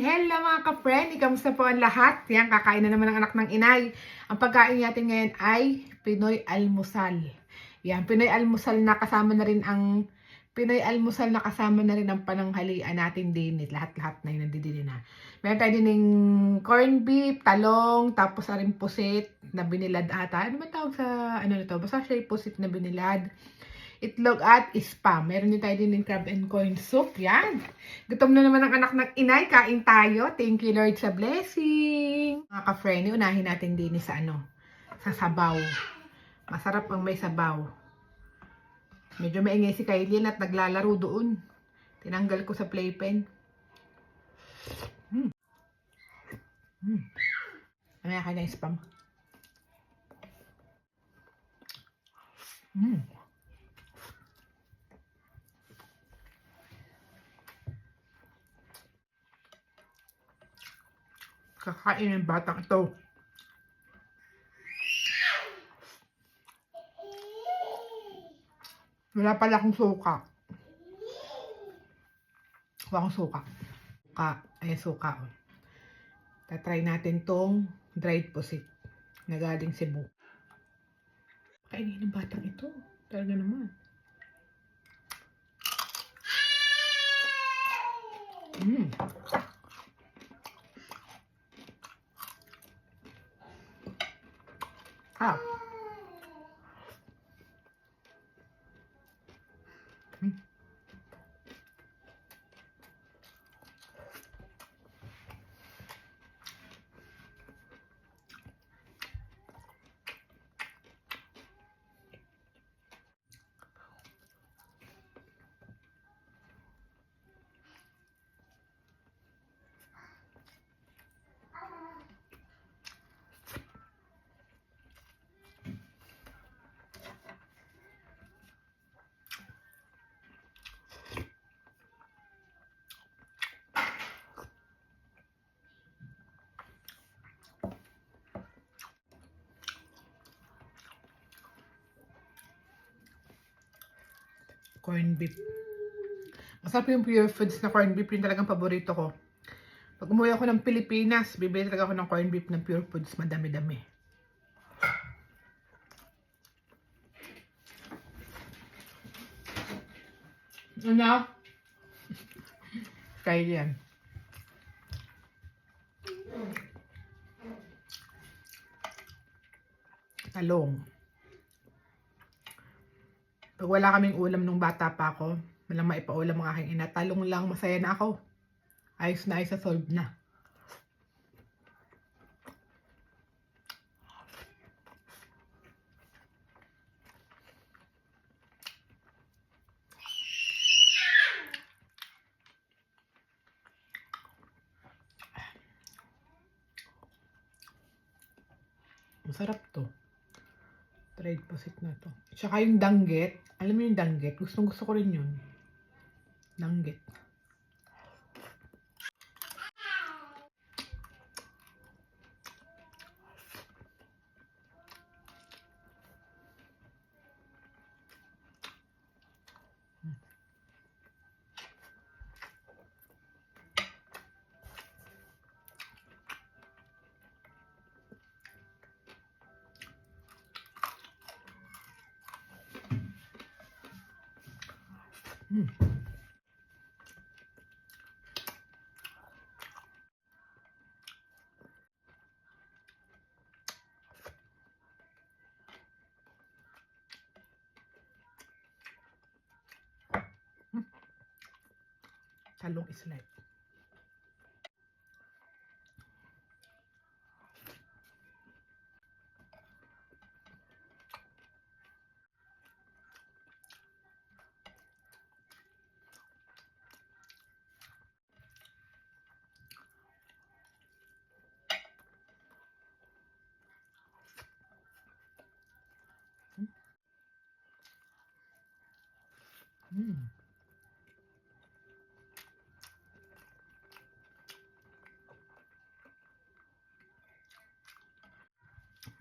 Hello mga ka-friend! Kamusta po ang lahat? Yan, kakain na naman ng anak ng inay. Ang pagkain natin ngayon ay Pinoy almusal. Yan, Pinoy almusal na kasama na rin ang pananghalian natin din. Lahat-lahat na yun nandito na. Meron tayo din ng corned beef, talong, tapos rin pusit na binilad ata. Ano ba tawag sa ano nito? Basta siya yung pusit na binilad. Itlog at spam. Meron din tayo din ng crab and corn soup. Yan. Gutom na naman ang anak ng inay. Kain tayo. Thank you Lord sa blessing. Mga ka-friend, unahin natin din sa sa sabaw. Masarap ang may sabaw. Medyo maingay si Kylie at naglalaro doon. Tinanggal ko sa playpen. Ano yan kaya spam? Kakain ng batang ito. Wala pala akong suka. Wala akong suka. Suka. Tatry natin tong dried pusit na galing Cebu. Kainin ng batang ito. Talaga naman. Ah. Corned beef. Masarap yung Pure Foods na corned beef. Yung talagang paborito ko. Pag umuwi ako ng Pilipinas, bibili talaga ako ng corned beef ng Pure Foods. Madami-dami. Ano? Kaya yan. Talong. Pag wala kaming ulam nung bata pa ako, walang maipaulam ang aking ina, talong lang, masaya na ako. Ayos na ayos sa solve na. Masarap to. Dried pusit na to. Tsaka yung danggit. Alam mo yung danggit? Gustong gusto ko rin yun. Danggit. Talong is life.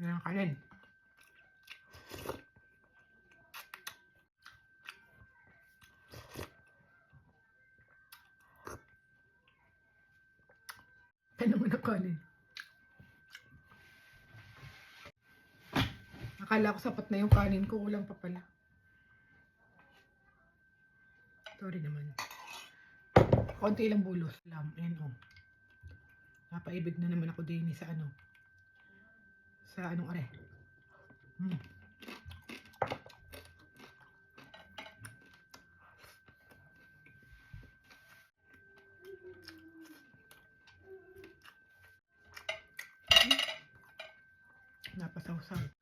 Yan ka rin. naman ang kanin. Akala ko sapat na yung kanin ko, ulang pa pala. Sorry naman. Konti lang bulos. Ayan o. Napaibig na naman ako din sa ano. Sa anong are. Napasawsaw.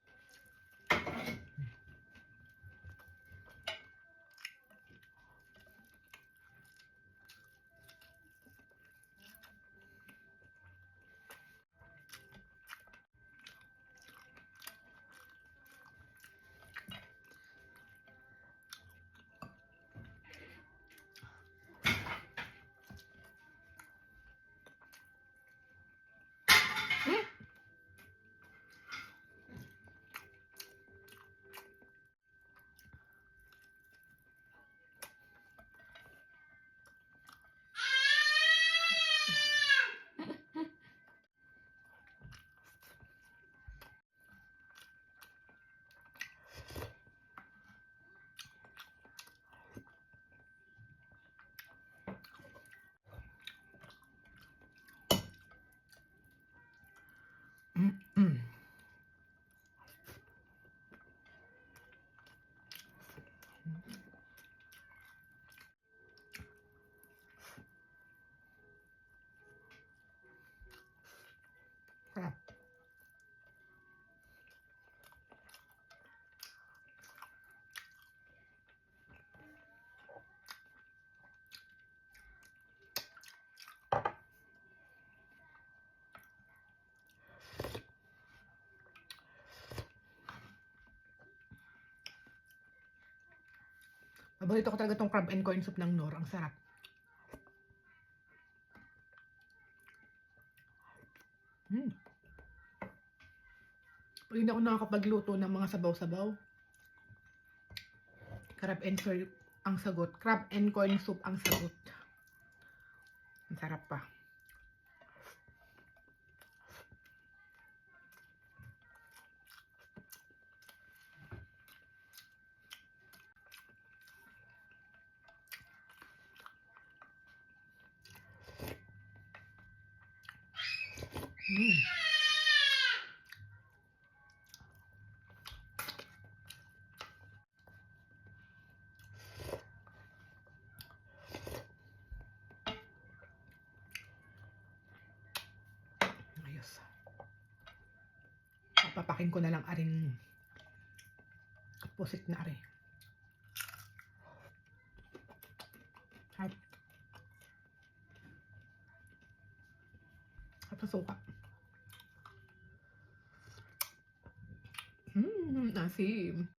Sarap. Paborito ko talaga tong crab and corn soup ng Knorr. Ang sarap. Pag hindi ako nakakapagluto ng mga sabaw-sabaw, crab and corn ang sagot. Crab and corn soup ang sagot. Ang sarap pa. Ayos. Papakin ko na lang aring pusit na are. At sa suka. Asim.